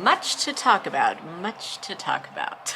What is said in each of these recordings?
Much to talk about, much to talk about.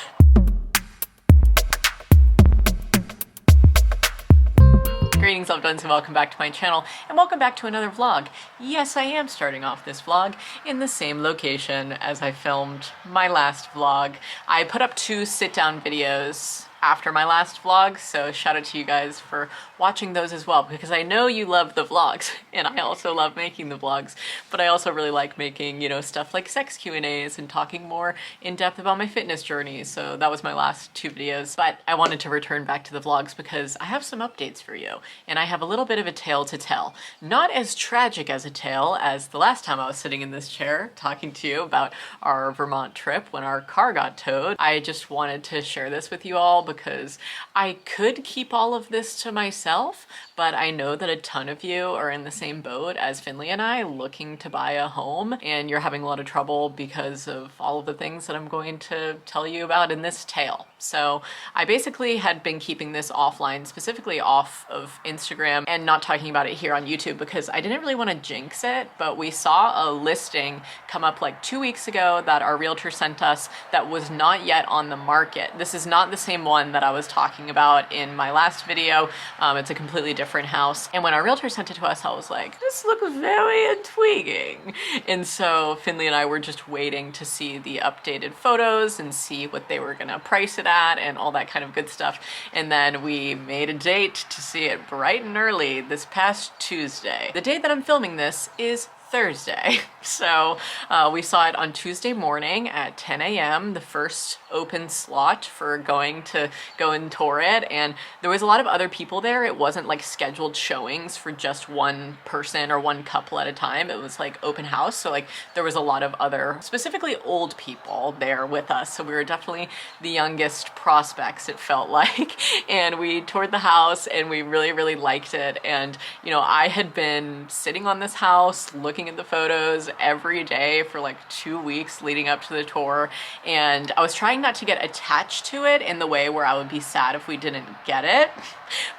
Greetings loved ones and welcome back to my channel and welcome back to another vlog. Yes, I am starting off this vlog in the same location as I filmed my last vlog. I put up 2 sit-down videos after my last vlog, so shout out to you guys for watching those as well, because I know you love the vlogs and I also love making the vlogs, but I also really like making, you know, stuff like sex Q&As and talking more in depth about my fitness journey. So that was my last 2 videos, but I wanted to return back to the vlogs because I have some updates for you and I have a little bit of a tale to tell. Not as tragic as a tale as the last time I was sitting in this chair talking to you about our Vermont trip when our car got towed. I just wanted to share this with you all because I could keep all of this to myself, but I know that a ton of you are in the same boat as Finley and I, looking to buy a home, and you're having a lot of trouble because of all of the things that I'm going to tell you about in this tale. So I basically had been keeping this offline, specifically off of Instagram, and not talking about it here on YouTube because I didn't really want to jinx it, but we saw a listing come up like 2 weeks ago that our realtor sent us that was not yet on the market. This is not the same one that I was talking about in my last video. It's a completely different house. And when our realtor sent it to us, I was like, this looks very intriguing. And so Finley and I were just waiting to see the updated photos and see what they were gonna price it at and all that kind of good stuff. And then we made a date to see it bright and early this past Tuesday. The date that I'm filming this is Thursday. So we saw it on Tuesday morning at 10 a.m., the first open slot for going to go and tour it. And there was a lot of other people there. It wasn't like scheduled showings for just one person or one couple at a time. It was like open house. So like there was a lot of other, specifically old people there with us. So we were definitely the youngest prospects, it felt like. And we toured the house and we really, really liked it. And, you know, I had been sitting on this house looking at the photos every day for like 2 weeks leading up to the tour, and I was trying not to get attached to it in the way where I would be sad if we didn't get it,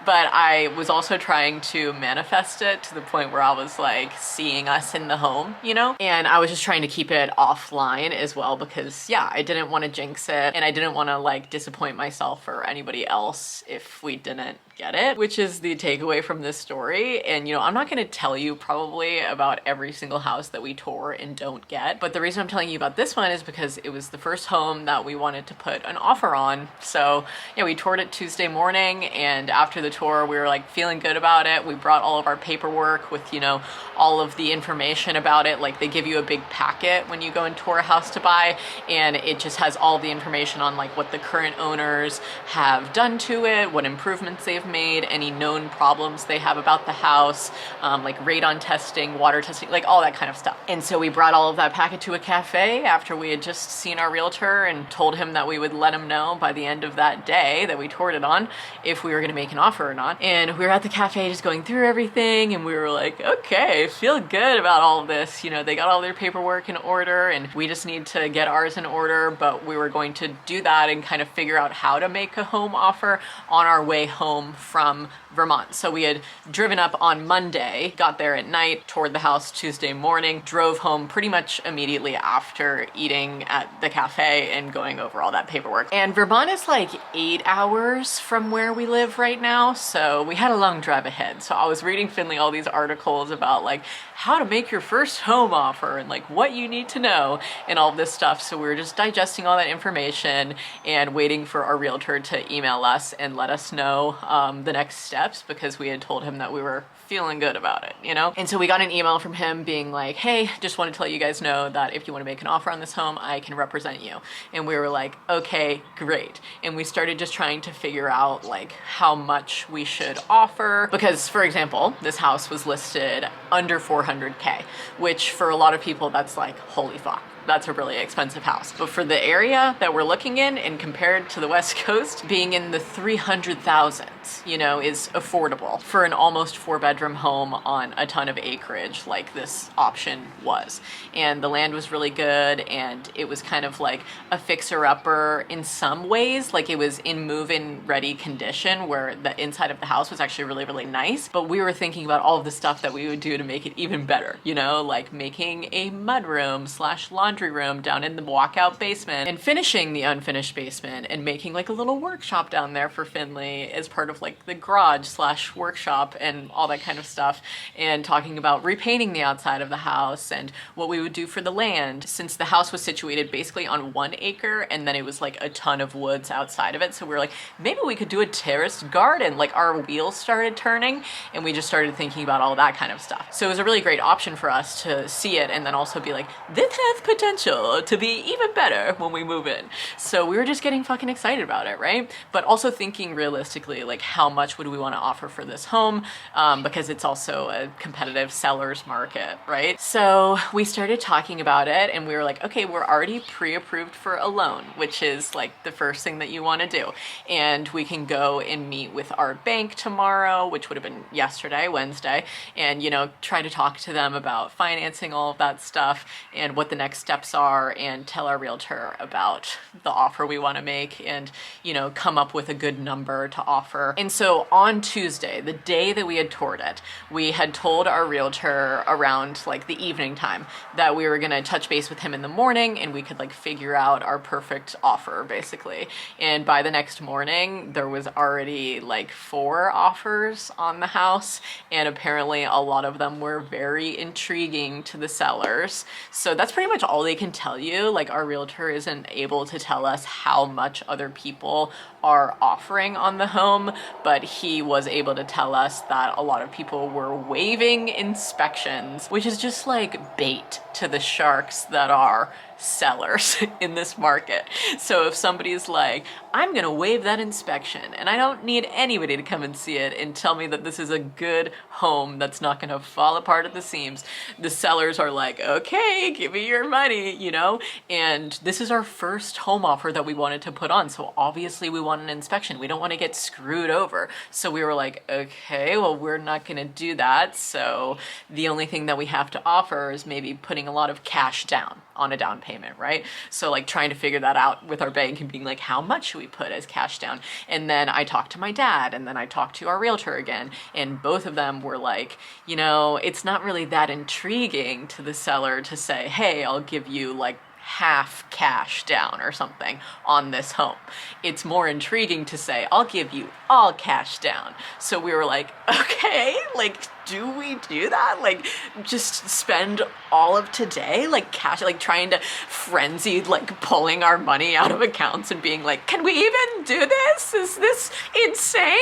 but I was also trying to manifest it to the point where I was like seeing us in the home, you know, and I was just trying to keep it offline as well because yeah, I didn't want to jinx it and I didn't want to like disappoint myself or anybody else if we didn't get it, which is the takeaway from this story. And you know, I'm not going to tell you probably about every single house that we tour and don't get, but the reason I'm telling you about this one is because it was the first home that we wanted to put an offer on. So yeah, we toured it Tuesday morning, and after the tour we were like feeling good about it. We brought all of our paperwork with, you know, all of the information about it. Like they give you a big packet when you go and tour a house to buy, and it just has all the information on like what the current owners have done to it, what improvements they've made, any known problems they have about the house, like radon testing, water testing, like all that kind of stuff. And so we brought all of that packet to a cafe after we had just seen our realtor and told him that we would let him know by the end of that day that we toured it on if we were going to make an offer or not. And we were at the cafe just going through everything, and we were like, okay, feel good about all of this. You know, they got all their paperwork in order and we just need to get ours in order, but we were going to do that and kind of figure out how to make a home offer on our way home from Vermont. So we had driven up on Monday, got there at night, toured the house Tuesday morning, drove home pretty much immediately after eating at the cafe and going over all that paperwork. And Vermont is like 8 hours from where we live right now, so we had a long drive ahead. So I was reading Finley all these articles about like how to make your first home offer and like what you need to know and all this stuff. So we were just digesting all that information and waiting for our realtor to email us and let us know the next steps, because we had told him that we were feeling good about it, you know? And so we got an email from him being like, hey, just wanted to let you guys know that if you want to make an offer on this home, I can represent you. And we were like, okay, great. And we started just trying to figure out like how much we should offer, because for example, this house was listed under 400K, which for a lot of people, that's like, holy fuck. That's a really expensive house. But for the area that we're looking in and compared to the West Coast, being in the 300,000s, you know, is affordable for an almost 4-bedroom 2-bedroom home on a ton of acreage like this option was. And the land was really good, and it was kind of like a fixer-upper in some ways. Like, it was in move-in ready condition where the inside of the house was actually really, really nice. But we were thinking about all of the stuff that we would do to make it even better, you know, like making a mudroom / laundry room down in the walkout basement, and finishing the unfinished basement, and making like a little workshop down there for Finley as part of like the garage / workshop and all that kind of stuff, and talking about repainting the outside of the house and what we would do for the land, since the house was situated basically on 1 acre and then it was like a ton of woods outside of it. So we were like, maybe we could do a terraced garden. Like, our wheels started turning and we just started thinking about all that kind of stuff. So it was a really great option for us to see it and then also be like, this has potential to be even better when we move in. So we were just getting fucking excited about it, right? But also thinking realistically, like, how much would we want to offer for this home? Because it's also a competitive seller's market, right? So we started talking about it and we were like, okay, we're already pre-approved for a loan, which is like the first thing that you want to do. And we can go and meet with our bank tomorrow, which would have been yesterday, Wednesday, and, you know, try to talk to them about financing all of that stuff and what the next steps are, and tell our realtor about the offer we want to make, and, you know, come up with a good number to offer. And so on Tuesday, the day that we had toured it, we had told our realtor around like the evening time that we were going to touch base with him in the morning and we could like figure out our perfect offer basically. And by the next morning, there was already like 4 offers on the house, and apparently a lot of them were very intriguing to the sellers. So that's pretty much all they can tell you. Like, our realtor isn't able to tell us how much other people are offering on the home, but he was able to tell us that a lot of people were waiving inspections, which is just like bait to the sharks that are sellers in this market. So if somebody's like, I'm gonna waive that inspection and I don't need anybody to come and see it and tell me that this is a good home that's not gonna fall apart at the seams, the sellers are like, okay, give me your money, you know? And this is our first home offer that we wanted to put on, so obviously we want an inspection. We don't want to get screwed over. So we were like, okay, well, we're not gonna do that, so the only thing that we have to offer is maybe putting a lot of cash down on a down payment, right? So like trying to figure that out with our bank and being like, how much should we put as cash down? And then I talked to my dad, and then I talked to our realtor again, and both of them were like, you know, it's not really that intriguing to the seller to say, hey, I'll give you like half cash down or something on this home. It's more intriguing to say, I'll give you all cash down. So we were like, okay, like, do we do that? Like, just spend all of today, like cash, like trying to frenzied, like pulling our money out of accounts and being like, can we even do this? Is this insane?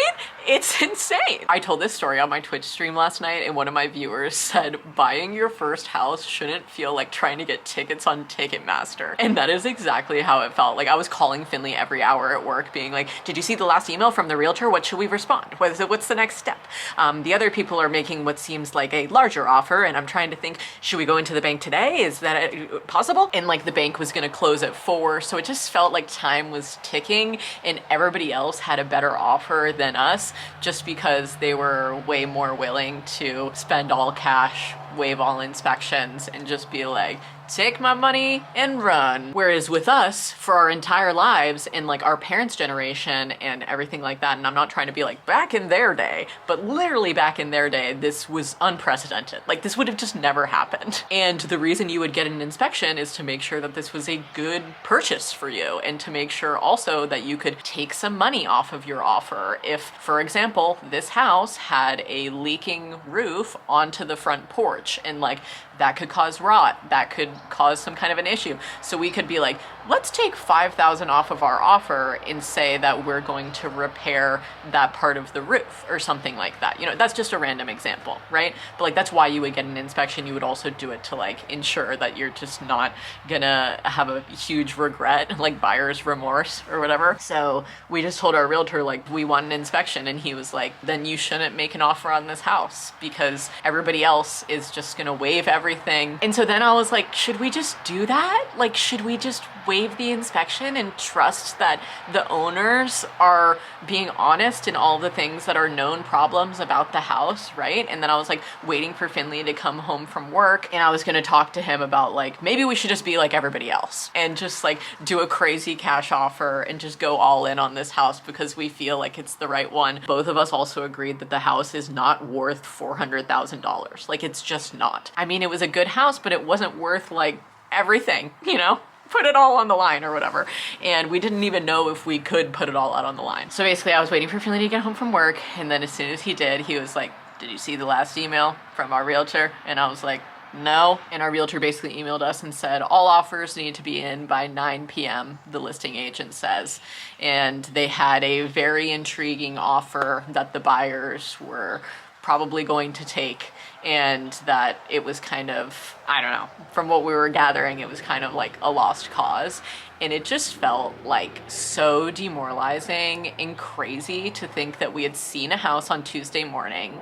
It's insane. I told this story on my Twitch stream last night, and one of my viewers said, buying your first house shouldn't feel like trying to get tickets on Ticketmaster. And that is exactly how it felt. Like, I was calling Finley every hour at work being like, did you see the last email from the realtor? What should we respond? What's the next step? The other people are making what seems like a larger offer, and I'm trying to think, should we go into the bank today? Is that possible? And like, the bank was gonna close at 4, so it just felt like time was ticking, and everybody else had a better offer than us, just because they were way more willing to spend all cash, waive all inspections, and just be like, take my money and run. Whereas with us, for our entire lives and like our parents' generation and everything like that, and I'm not trying to be like back in their day, but literally back in their day, this was unprecedented. Like, this would have just never happened. And the reason you would get an inspection is to make sure that this was a good purchase for you, and to make sure also that you could take some money off of your offer. If, for example, this house had a leaking roof onto the front porch, and like, that could cause rot, that could cause some kind of an issue. So we could be like, let's take $5,000 off of our offer and say that we're going to repair that part of the roof or something like that. You know, that's just a random example, right? But like, that's why you would get an inspection. You would also do it to like ensure that you're just not gonna have a huge regret, like buyer's remorse or whatever. So we just told our realtor, like, we want an inspection, and he was like, then you shouldn't make an offer on this house because everybody else is just gonna waive everything. And so then I was like, should we just do that? Like, should we just waive the inspection and trust that the owners are being honest in all the things that are known problems about the house, right? And then I was like waiting for Finley to come home from work, and I was gonna talk to him about like, maybe we should just be like everybody else and just like do a crazy cash offer and just go all in on this house because we feel like it's the right one. Both of us also agreed that the house is not worth $400,000. Like, it's just not. I mean, it was a good house, but it wasn't worth like everything, you know? Put it all on the line or whatever. And we didn't even know if we could put it all out on the line. So basically I was waiting for Finley to get home from work, and then as soon as he did, he was like, did you see the last email from our realtor? And I was like, no. And our realtor basically emailed us and said, all offers need to be in by 9 p.m., the listing agent says. And they had a very intriguing offer that the buyers were probably going to take, and that it was kind of, I don't know, from what we were gathering, it was kind of like a lost cause. And it just felt like so demoralizing and crazy to think that we had seen a house on Tuesday morning.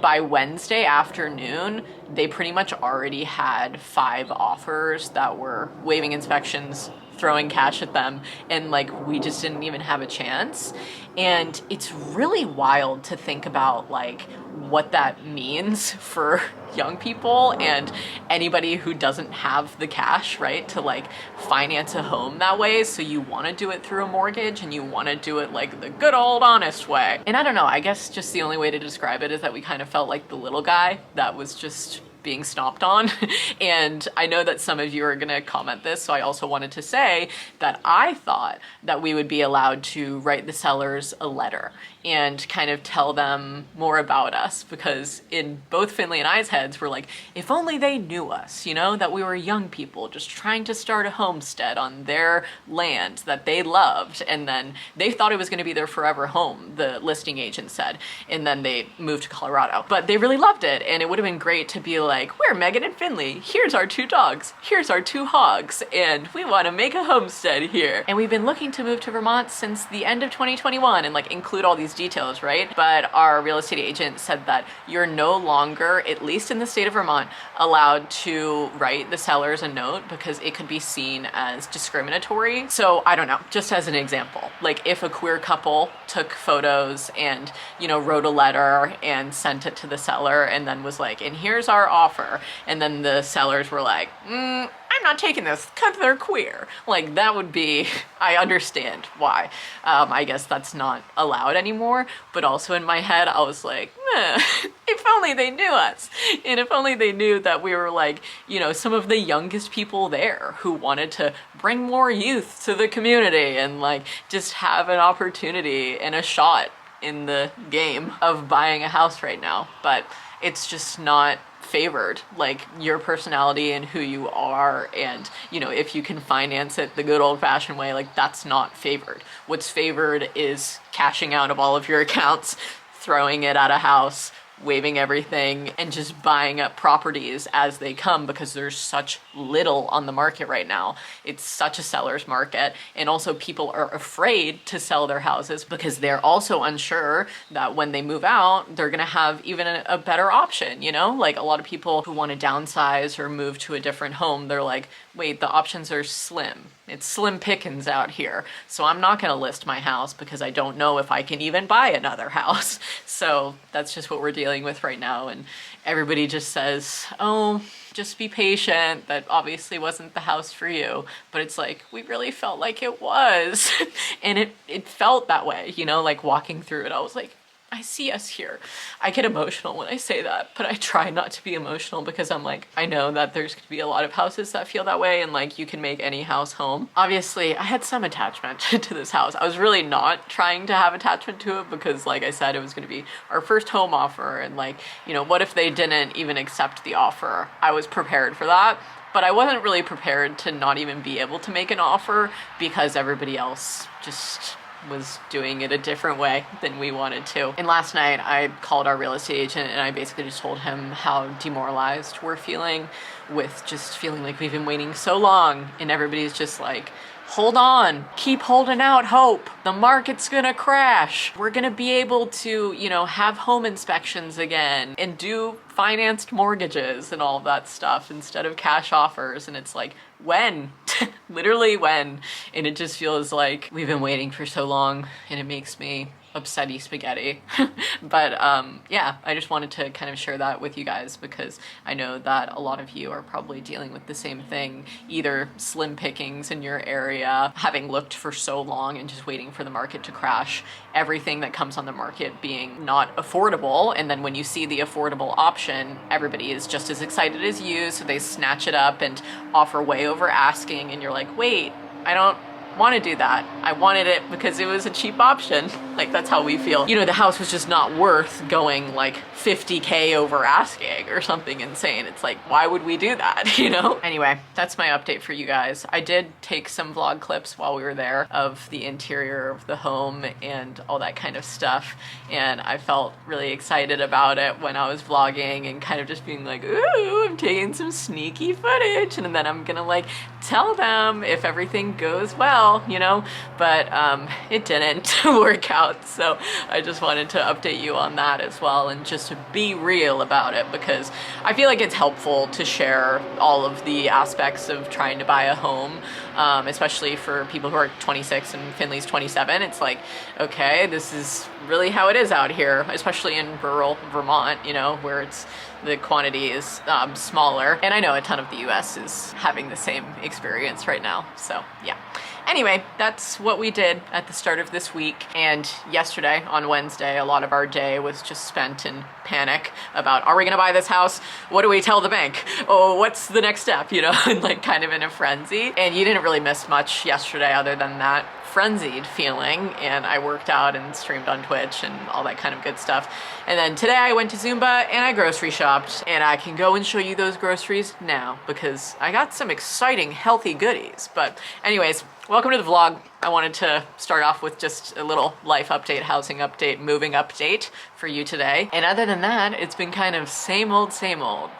By Wednesday afternoon, they pretty much already had 5 offers that were waiving inspections, throwing cash at them, and like we just didn't even have a chance. And it's really wild to think about like what that means for young people and anybody who doesn't have the cash, right, to like finance a home that way. So you want to do it through a mortgage, and you want to do it like the good old honest way. And I don't know, I guess just the only way to describe it is that we kind of felt like the little guy that was just being stomped on. And I know that some of you are gonna comment this, so I also wanted to say that I thought that we would be allowed to write the sellers a letter and kind of tell them more about us, because in both Finley and I's heads, we're like, if only they knew us, you know, that we were young people just trying to start a homestead on their land that they loved, and then they thought it was going to be their forever home, the listing agent said, and then they moved to Colorado. But they really loved it, and it would have been great to be like, we're Meghan and Finley, here's our 2 dogs, here's our 2 hogs, and we want to make a homestead here. And we've been looking to move to Vermont since the end of 2021 and like include all these details, right? But our real estate agent said that you're no longer, at least in the state of Vermont, allowed to write the sellers a note because it could be seen as discriminatory. So I don't know, just as an example, like if a queer couple took photos and, you know, wrote a letter and sent it to the seller and then was like, and here's our offer, and then the sellers were like, I'm not taking this because they're queer. Like, that would be, I understand why. I guess that's not allowed anymore, but also in my head, I was like, if only they knew us. And if only they knew that we were like, you know, some of the youngest people there who wanted to bring more youth to the community and like just have an opportunity and a shot in the game of buying a house right now. But it's just not favored, like your personality and who you are, and you know, if you can finance it the good old-fashioned way, like that's not favored. What's favored is cashing out of all of your accounts, throwing it at a house, waiving everything, and just buying up properties as they come, because there's such little on the market right now. It's such a seller's market, and also people are afraid to sell their houses because they're also unsure that when they move out, they're gonna have even a better option, you know? Like a lot of people who want to downsize or move to a different home, they're like, wait, the options are slim. It's slim pickings out here. So I'm not gonna list my house because I don't know if I can even buy another house. So that's just what we're dealing with right now. And everybody just says, oh, just be patient. That obviously wasn't the house for you. But it's like, we really felt like it was. And it felt that way, you know, like walking through it, I was like, I see us here. I get emotional when I say that, but I try not to be emotional because I'm like, I know that there's going to be a lot of houses that feel that way, and like you can make any house home. Obviously, I had some attachment to this house. I was really not trying to have attachment to it because, like I said, it was going to be our first home offer, and like, you know, what if they didn't even accept the offer? I was prepared for that. But I wasn't really prepared to not even be able to make an offer because everybody else just was doing it a different way than we wanted to. And last night I called our real estate agent and I basically just told him how demoralized we're feeling with just feeling like we've been waiting so long, and everybody's just like, hold on, keep holding out hope. The market's gonna crash. We're gonna be able to, you know, have home inspections again and do financed mortgages and all that stuff instead of cash offers. And it's like, when? Literally when? And it just feels like we've been waiting for so long, and it makes me upsetty spaghetti. But yeah, I just wanted to kind of share that with you guys because I know that a lot of you are probably dealing with the same thing, either slim pickings in your area, having looked for so long and just waiting for the market to crash, everything that comes on the market being not affordable, and then when you see the affordable option, everybody is just as excited as you, so they snatch it up and offer way over asking, and you're like, wait, I don't want to do that. I wanted it because it was a cheap option. Like, that's how we feel. You know, the house was just not worth going like 50K over asking or something insane. It's like, why would we do that, you know? Anyway, that's my update for you guys. I did take some vlog clips while we were there of the interior of the home and all that kind of stuff, and I felt really excited about it when I was vlogging and kind of just being like, ooh, I'm taking some sneaky footage, and then I'm gonna like tell them if everything goes well, you know, but it didn't work out. So I just wanted to update you on that as well, and just to be real about it, because I feel like it's helpful to share all of the aspects of trying to buy a home, especially for people who are 26 and Finley's 27. It's like, okay, this is really how it is out here, especially in rural Vermont, you know, where the quantity is smaller. And I know a ton of the US is having the same experience right now. So yeah. Anyway, that's what we did at the start of this week. And yesterday, on Wednesday, a lot of our day was just spent in panic about, are we gonna buy this house? What do we tell the bank? Oh, what's the next step? You know, and like kind of in a frenzy. And you didn't really miss much yesterday other than that frenzied feeling, and I worked out and streamed on Twitch and all that kind of good stuff. And then today I went to Zumba and I grocery shopped, and I can go and show you those groceries now because I got some exciting healthy goodies. But anyways, welcome to the vlog. I wanted to start off with just a little life update, housing update, moving update for you today. And other than that, it's been kind of same old,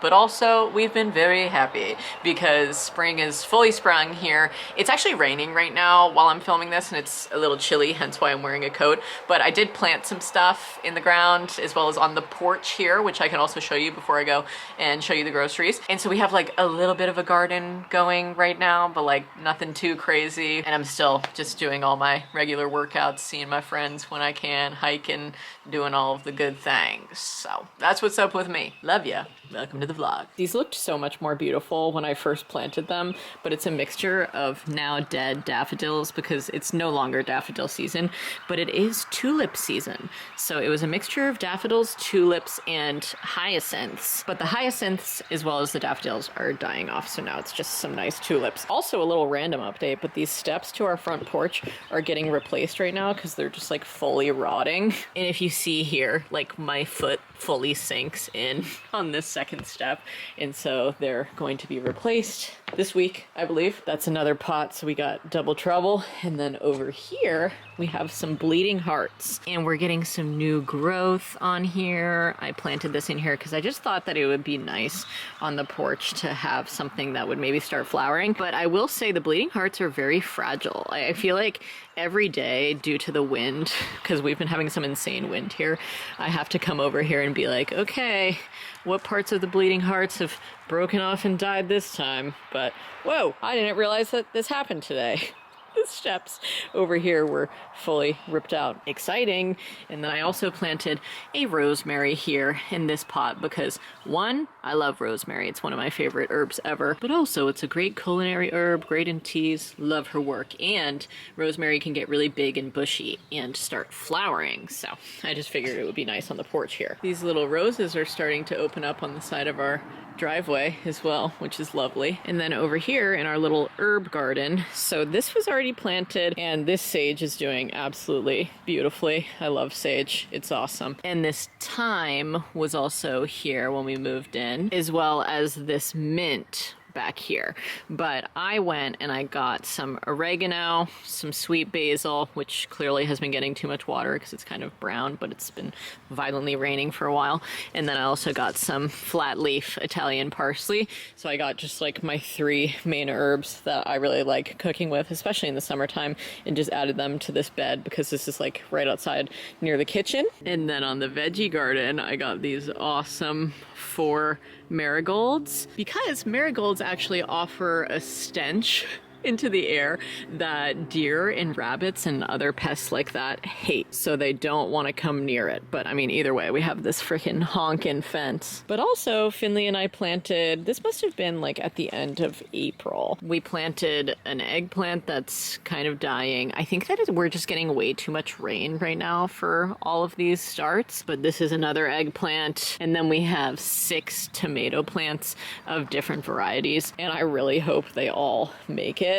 but also we've been very happy because spring is fully sprung here. It's actually raining right now while I'm filming this, and it's a little chilly, hence why I'm wearing a coat. But I did plant some stuff in the ground as well as on the porch here, which I can also show you before I go and show you the groceries. And so we have like a little bit of a garden going right now, but like nothing too crazy. And I'm still just doing all my regular workouts, seeing my friends when I can, hiking, doing all of the good things. So that's what's up with me. Love ya. Welcome to the vlog. These looked so much more beautiful when I first planted them, but it's a mixture of now dead daffodils because it's no longer daffodil season, but it is tulip season. So it was a mixture of daffodils, tulips, and hyacinths. But the hyacinths, as well as the daffodils, are dying off, so now it's just some nice tulips. Also a little random update, but these steps to our front porch are getting replaced right now because they're just like fully rotting. And if you see here, like my foot fully sinks in on this second step, and so they're going to be replaced this week, I believe. That's another pot, so we got double trouble. And then over here we have some bleeding hearts, and we're getting some new growth on here. I planted this in here because I just thought that it would be nice on the porch to have something that would maybe start flowering. But I will say the bleeding hearts are very fragile. I feel like every day, due to the wind, because we've been having some insane wind here, I have to come over here and be like, okay, what parts of the bleeding hearts have broken off and died this time? But whoa, I didn't realize that this happened today. The steps over here were fully ripped out. Exciting. And then I also planted a rosemary here in this pot because, one, I love rosemary. It's one of my favorite herbs ever, but also it's a great culinary herb, great in teas, love her work. And rosemary can get really big and bushy and start flowering. So I just figured it would be nice on the porch here. These little roses are starting to open up on the side of our driveway as well, which is lovely. And then over here in our little herb garden, so this was already planted, and this sage is doing absolutely beautifully. I love sage, it's awesome. And this thyme was also here when we moved in, as well as this mint back here. But I went and I got some oregano, some sweet basil, which clearly has been getting too much water because it's kind of brown, but it's been violently raining for a while. And then I also got some flat leaf Italian parsley. So I got just like my 3 main herbs that I really like cooking with, especially in the summertime, and just added them to this bed because this is like right outside near the kitchen. And then on the veggie garden, I got these awesome 4 marigolds, because marigolds actually offer a stench into the air that deer and rabbits and other pests like that hate, so they don't want to come near it. But I mean, either way, we have this freaking honkin' fence. But also, Finley and I planted, this must have been like at the end of April, we planted an eggplant that's kind of dying. I think that we're just getting way too much rain right now for all of these starts, but this is another eggplant. And then we have 6 tomato plants of different varieties, and I really hope they all make it.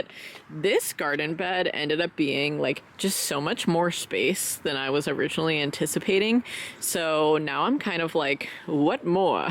This garden bed ended up being like just so much more space than I was originally anticipating. So now I'm kind of like, what more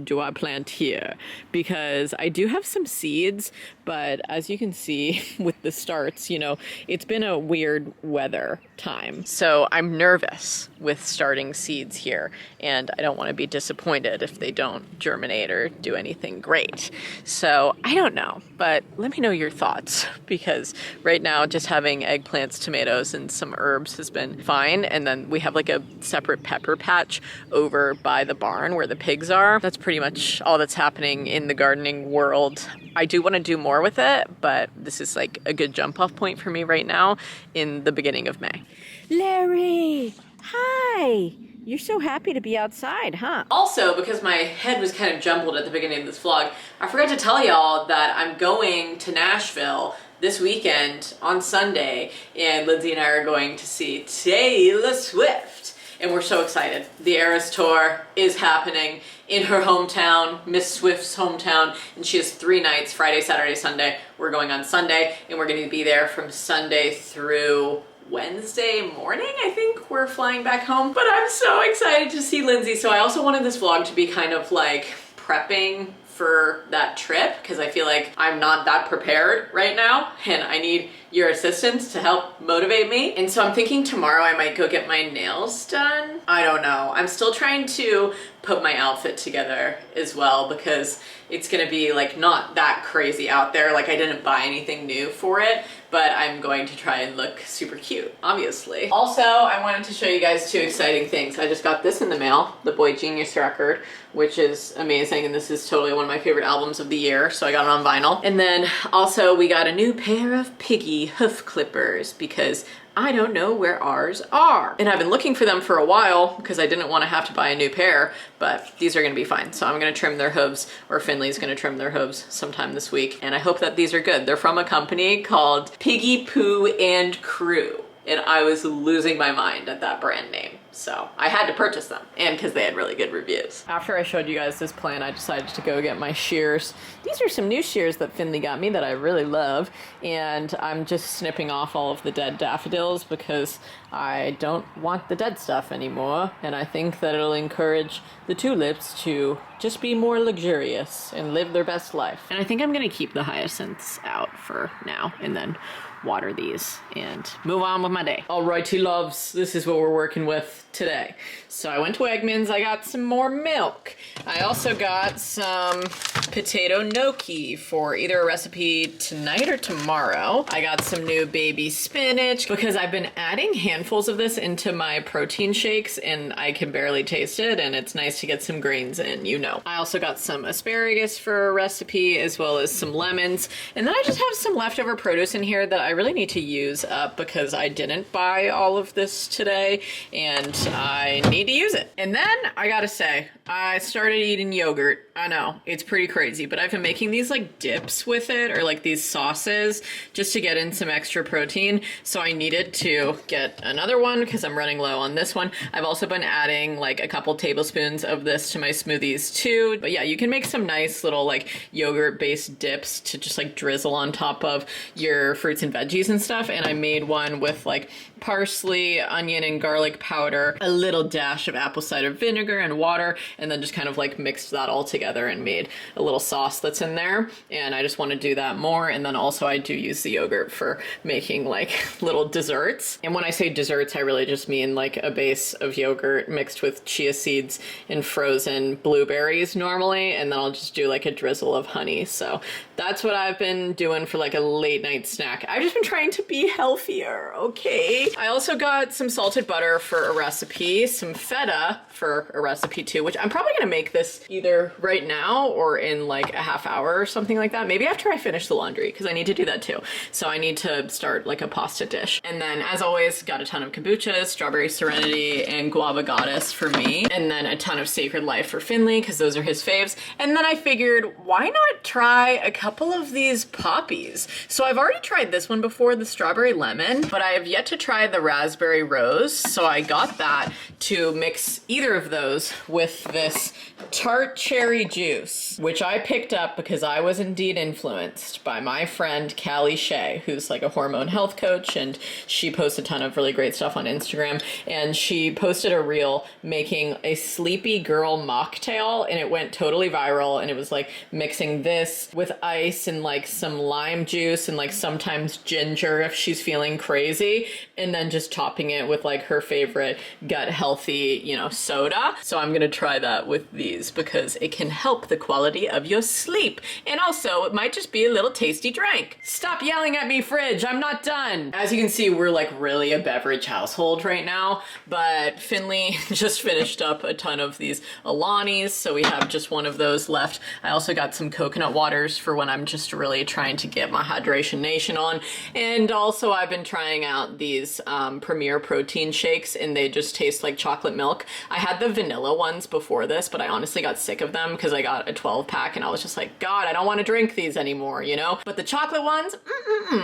do I plant here? Because I do have some seeds, but as you can see with the starts, you know, it's been a weird weather time. So I'm nervous with starting seeds here, and I don't want to be disappointed if they don't germinate or do anything great. So I don't know, but let me know your thoughts, because right now just having eggplants, tomatoes, and some herbs has been fine. And then we have like a separate pepper patch over by the barn where the pigs are. That's pretty much all that's happening in the gardening world. I do want to do more with it, but this is like a good jump off point for me right now in the beginning of May. Larry, hi. You're so happy to be outside, huh? Also, because my head was kind of jumbled at the beginning of this vlog, I forgot to tell y'all that I'm going to Nashville this weekend on Sunday, and Lindsay and I are going to see Taylor Swift. And we're so excited. The Eras Tour is happening in her hometown, Miss Swift's hometown, and she has 3 nights, Friday, Saturday, Sunday. We're going on Sunday, and we're going to be there from Sunday through Wednesday morning. I think we're flying back home, but I'm so excited to see Lindsay. So I also wanted this vlog to be kind of like prepping for that trip, because I feel like I'm not that prepared right now, and I need your assistance to help motivate me. And so I'm thinking tomorrow I might go get my nails done. I don't know. I'm still trying to put my outfit together as well, because it's gonna be like not that crazy out there. Like I didn't buy anything new for it, but I'm going to try and look super cute, obviously. Also, I wanted to show you guys 2 exciting things. I just got this in the mail, the Boy Genius record, which is amazing, and this is totally one of my favorite albums of the year, so I got it on vinyl. And then also we got a new pair of piggy hoof clippers, because I don't know where ours are. And I've been looking for them for a while because I didn't want to have to buy a new pair, but these are gonna be fine. So I'm gonna trim their hooves, or Finley's gonna trim their hooves sometime this week. And I hope that these are good. They're from a company called Piggy Poo and Crew. And I was losing my mind at that brand name. So I had to purchase them, and because they had really good reviews. After I showed you guys this plan, I decided to go get my shears. These are some new shears that Finley got me that I really love, and I'm just snipping off all of the dead daffodils because I don't want the dead stuff anymore, and I think that it'll encourage the tulips to just be more luxurious and live their best life. And I think I'm gonna keep the hyacinths out for now, and then water these and move on with my day. Alrighty loves, this is what we're working with today. So I went to Wegmans, I got some more milk. I also got some potato gnocchi for either a recipe tonight or tomorrow. I got some new baby spinach because I've been adding handfuls of this into my protein shakes and I can barely taste it, and it's nice to get some greens in, you know. I also got some asparagus for a recipe, as well as some lemons. And then I just have some leftover produce in here that I really need to use up because I didn't buy all of this today and I need to use it. And then I gotta say, I started eating yogurt. I know, it's pretty crazy, but I've been making these like dips with it, or like these sauces, just to get in some extra protein. So I needed to get another one because I'm running low on this one. I've also been adding like a couple tablespoons of this to my smoothies too. But yeah, you can make some nice little like yogurt based dips to just like drizzle on top of your fruits and veggies and stuff, and I made one with like parsley, onion, and garlic powder, a little dash of apple cider vinegar and water, and then just kind of like mixed that all together and made a little sauce that's in there. And I just want to do that more. And then also I do use the yogurt for making like little desserts. And when I say desserts, I really just mean like a base of yogurt mixed with chia seeds and frozen blueberries normally, and then I'll just do like a drizzle of honey. So that's what I've been doing for like a late night snack. I've just been trying to be healthier, okay? I also got some salted butter for a recipe, some feta for a recipe too, which I'm probably gonna make this either right now or in like a half hour or something like that. Maybe after I finish the laundry, because I need to do that too. So I need to start like a pasta dish. And then as always, got a ton of kombucha, strawberry serenity, and guava goddess for me. And then a ton of sacred life for Finley, because those are his faves. And then I figured, why not try a couple of these poppies? So I've already tried this one before, the strawberry lemon, but I have yet to try the raspberry rose. So I got that to mix either of those with this tart cherry juice, which I picked up because I was indeed influenced by my friend Callie Shea, who's like a hormone health coach, and she posts a ton of really great stuff on Instagram. And she posted a reel making a sleepy girl mocktail, and it went totally viral. And it was like mixing this with ice and like some lime juice and like sometimes ginger if she's feeling crazy, and then just topping it with like her favorite gut healthy, you know, soda. So I'm gonna try that with these because it can help the quality of your sleep. And also it might just be a little tasty drink. Stop yelling at me, fridge, I'm not done. As you can see, we're like really a beverage household right now, but Finley just finished up a ton of these Alanis, so we have just one of those left. I also got some coconut waters for when I'm just really trying to get my hydration nation on. And also I've been trying out these Premier protein shakes, and they just taste like chocolate milk. I had the vanilla ones before this, but I honestly got sick of them because I got a 12 pack and I was just like, God, I don't want to drink these anymore, you know? But the chocolate ones,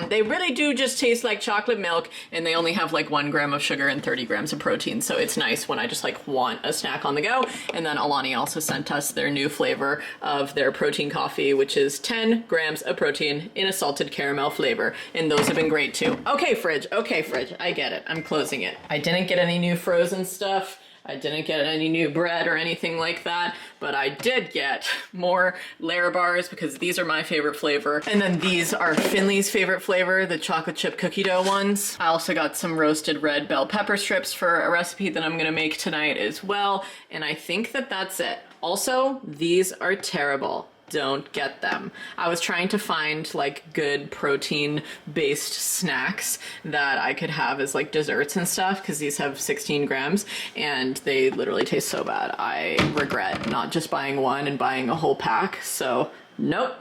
they really do just taste like chocolate milk, and they only have like 1 gram of sugar and 30 grams of protein. So it's nice when I just like want a snack on the go. And then Alani also sent us their new flavor of their protein coffee, which is 10 grams of protein in a salted caramel flavor. And those have been great too. Okay, fridge, I get it. I'm closing it. I didn't get any new frozen stuff. I didn't get any new bread or anything like that, but I did get more Layer bars because these are my favorite flavor. And then these are Finley's favorite flavor, the chocolate chip cookie dough ones. I also got some roasted red bell pepper strips for a recipe that I'm gonna make tonight as well. And I think that that's it. Also, these are terrible. Don't get them. I was trying to find like good protein based snacks that I could have as like desserts and stuff, because these have 16 grams and they literally taste so bad. I regret not just buying one and buying a whole pack. So nope.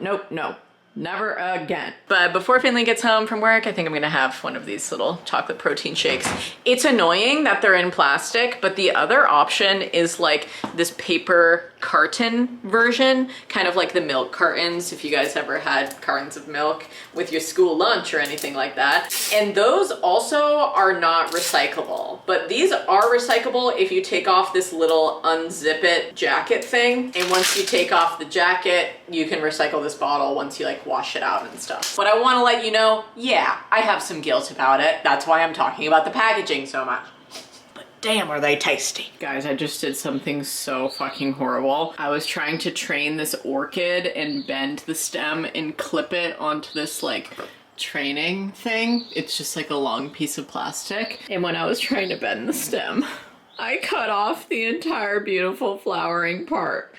Never again. But before Finley gets home from work, I think I'm gonna have one of these little chocolate protein shakes. It's annoying that they're in plastic, but the other option is like this paper carton version, kind of like the milk cartons, if you guys ever had cartons of milk with your school lunch or anything like that. And those also are not recyclable, but these are recyclable if you take off this little unzip it jacket thing. And once you take off the jacket, you can recycle this bottle once you like wash it out and stuff. But I want to let you know, yeah, I have some guilt about it. That's why I'm talking about the packaging so much. Damn, are they tasty. Guys, I just did something so fucking horrible. I was trying to train this orchid and bend the stem and clip it onto this like training thing. It's just like a long piece of plastic. And when I was trying to bend the stem, I cut off the entire beautiful flowering part.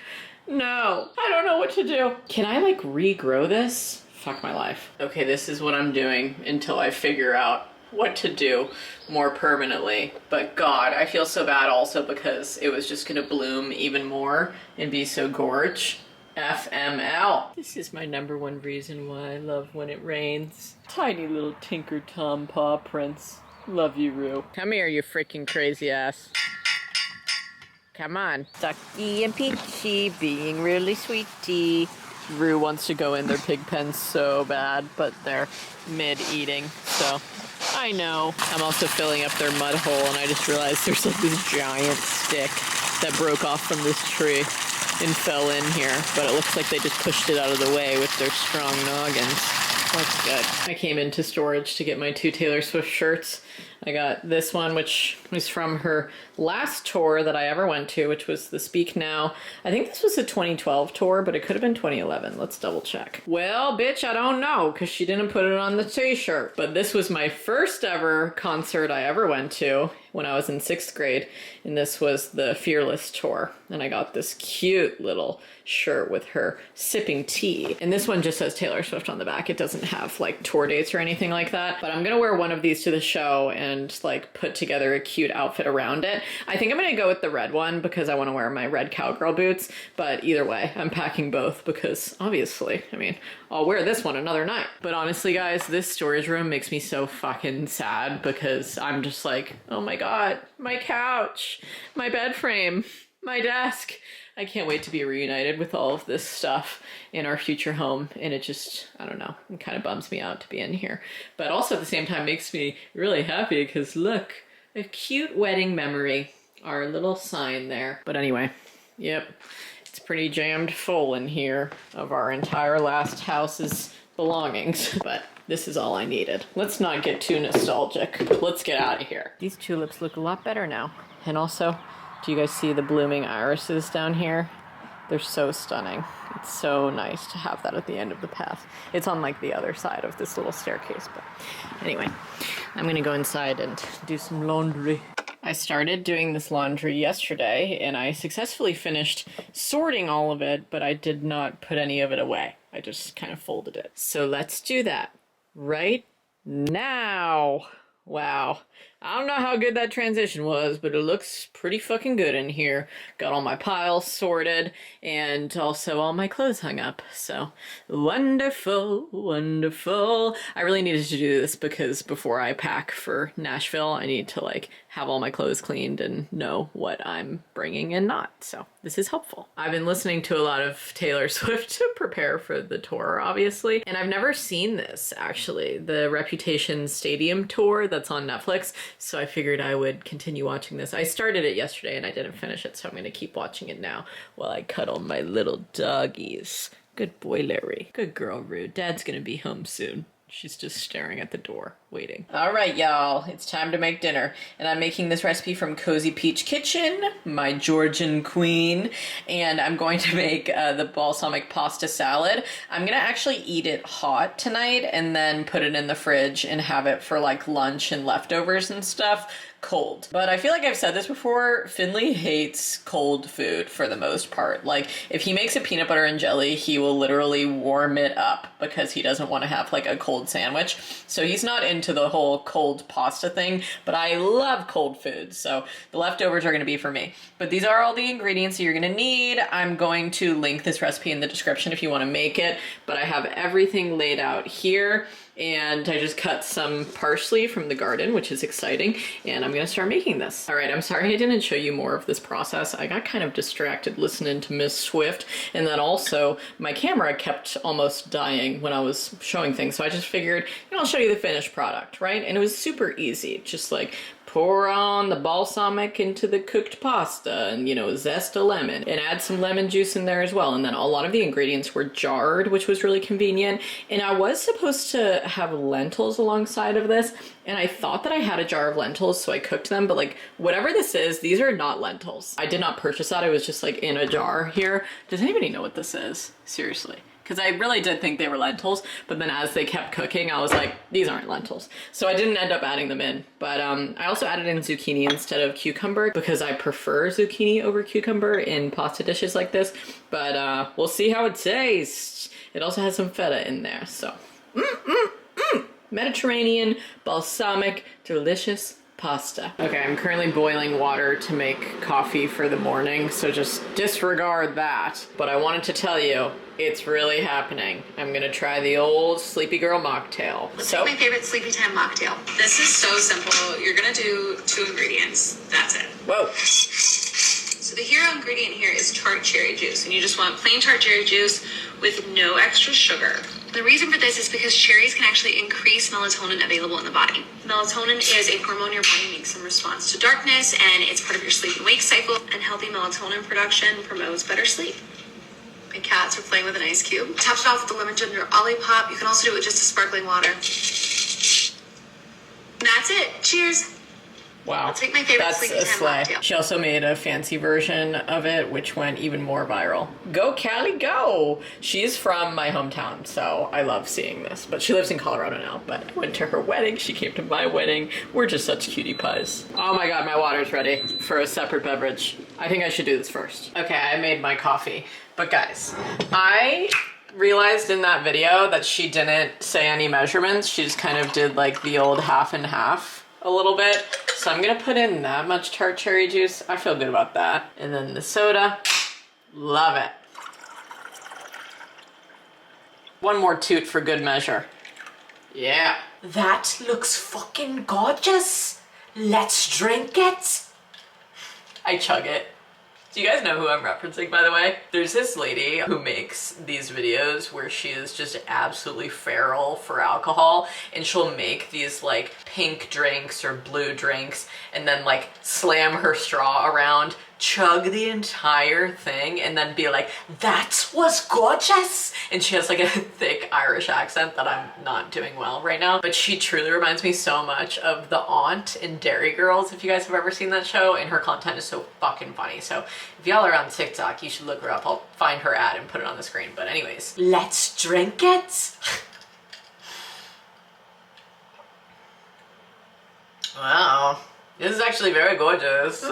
No, I don't know what to do. Can I like regrow this? Fuck my life. Okay, this is what I'm doing until I figure out what to do more permanently. But God, I feel so bad also because it was just gonna bloom even more and be so gorge. FML. This is my #1 reason why I love when it rains. Tiny little Tinker Tom paw prints. Love you, Rue. Come here, you freaking crazy ass. Come on. Ducky and Peachy being really sweetie. Rue wants to go in their pig pen so bad, but they're mid-eating, so I know. I'm also filling up their mud hole, and I just realized there's like this giant stick that broke off from this tree and fell in here, but it looks like they just pushed it out of the way with their strong noggins. Looks good. I came into storage to get my 2 Taylor Swift shirts. I got this one, which was from her last tour that I ever went to, which was the Speak Now. I think this was a 2012 tour, but it could have been 2011. Let's double check. Well, bitch, I don't know, because she didn't put it on the t-shirt. But this was my first ever concert I ever went to when I was in 6th grade, and this was the Fearless tour. And I got this cute little shirt with her sipping tea. And this one just says Taylor Swift on the back. It doesn't have like tour dates or anything like that. But I'm gonna wear one of these to the show and like put together a cute outfit around it. I think I'm gonna go with the red one because I wanna wear my red cowgirl boots. But either way, I'm packing both because obviously, I mean, I'll wear this one another night. But honestly, guys, this storage room makes me so fucking sad because I'm just like, oh my God, my couch, my bed frame, my desk. I can't wait to be reunited with all of this stuff in our future home. And it just, I don't know, it kind of bums me out to be in here. But also at the same time makes me really happy because look, a cute wedding memory, our little sign there. But anyway, yep, it's pretty jammed full in here of our entire last house's belongings. But this is all I needed. Let's not get too nostalgic. Let's get out of here. These tulips look a lot better now. And also, do you guys see the blooming irises down here? They're so stunning. It's so nice to have that at the end of the path. It's on like the other side of this little staircase, but anyway, I'm gonna go inside and do some laundry. I started doing this laundry yesterday and I successfully finished sorting all of it, but I did not put any of it away. I just kind of folded it. So let's do that right now. Wow. I don't know how good that transition was, but it looks pretty fucking good in here. Got all my piles sorted and also all my clothes hung up. So wonderful, wonderful. I really needed to do this because before I pack for Nashville, I need to like have all my clothes cleaned and know what I'm bringing and not. So this is helpful. I've been listening to a lot of Taylor Swift to prepare for the tour, obviously. And I've never seen this actually, the Reputation Stadium tour that's on Netflix. So I figured I would continue watching this. I started it yesterday and I didn't finish it, so I'm gonna keep watching it now while I cuddle my little doggies. Good boy, Larry. Good girl, Rude. Dad's gonna be home soon. She's just staring at the door, waiting. All right, y'all, it's time to make dinner. And I'm making this recipe from Cozy Peach Kitchen, my Georgian queen. And I'm going to make the balsamic pasta salad. I'm gonna actually eat it hot tonight and then put it in the fridge and have it for like lunch and leftovers and stuff. Cold. But I feel like I've said this before, Finley hates cold food for the most part. Like, if he makes a peanut butter and jelly, he will literally warm it up because he doesn't want to have like a cold sandwich. So he's not into the whole cold pasta thing, but I love cold food. So the leftovers are going to be for me. But these are all the ingredients that you're going to need. I'm going to link this recipe in the description if you want to make it, but I have everything laid out here. And I just cut some parsley from the garden, which is exciting, and I'm gonna start making this. All right, I'm sorry I didn't show you more of this process. I got kind of distracted listening to Miss Swift, and then also my camera kept almost dying when I was showing things, so I just figured, you know, I'll show you the finished product, right? And it was super easy, just like pour on the balsamic into the cooked pasta and, you know, zest a lemon and add some lemon juice in there as well. And then a lot of the ingredients were jarred, which was really convenient. And I was supposed to have lentils alongside of this, and I thought that I had a jar of lentils, so I cooked them, but like whatever this is, these are not lentils. I did not purchase that. It was just like in a jar here. Does anybody know what this is? Seriously. Because I really did think they were lentils, but then as they kept cooking, I was like, these aren't lentils. So I didn't end up adding them in. But I also added in zucchini instead of cucumber because I prefer zucchini over cucumber in pasta dishes like this. But we'll see how it tastes. It also has some feta in there, so. Mediterranean, balsamic, delicious pasta. Okay, I'm currently boiling water to make coffee for the morning, so just disregard that. But I wanted to tell you, it's really happening. I'm gonna try the old Sleepy Girl mocktail. So my favorite sleepy time mocktail. This is so simple. You're gonna do 2 ingredients. That's it. Whoa. So the hero ingredient here is tart cherry juice, and you just want plain tart cherry juice with no extra sugar. The reason for this is because cherries can actually increase melatonin available in the body. Melatonin is a hormone your body makes in response to darkness, and it's part of your sleep and wake cycle, and healthy melatonin production promotes better sleep. My cats are playing with an ice cube. Topped it off with the lemon ginger Olipop. You can also do it with just a sparkling water. And that's it. Cheers. Wow, I'll take my favorite that's sleepy a time slay. mocktail. She also made a fancy version of it, which went even more viral. Go Callie, go! She's from my hometown, so I love seeing this. But she lives in Colorado now, but I went to her wedding, she came to my wedding. We're just such cutie pies. Oh my god, my water's ready for a separate beverage. I think I should do this first. Okay, I made my coffee. But guys, I realized in that video that she didn't say any measurements. She just kind of did like the old half and half a little bit. So I'm gonna put in that much tart cherry juice. I feel good about that. And then the soda, love it. One more toot for good measure. Yeah. That looks fucking gorgeous. Let's drink it. I chug it. Do you guys know who I'm referencing, by the way? There's this lady who makes these videos where she is just absolutely feral for alcohol, and she'll make these like pink drinks or blue drinks and then like slam her straw around, chug the entire thing, and then be like, that was gorgeous! And she has like a thick Irish accent that I'm not doing well right now, but she truly reminds me so much of the aunt in Dairy Girls, if you guys have ever seen that show, and her content is so fucking funny. So if y'all are on TikTok, you should look her up. I'll find her ad and put it on the screen. But anyways, let's drink it. Wow. This is actually very gorgeous.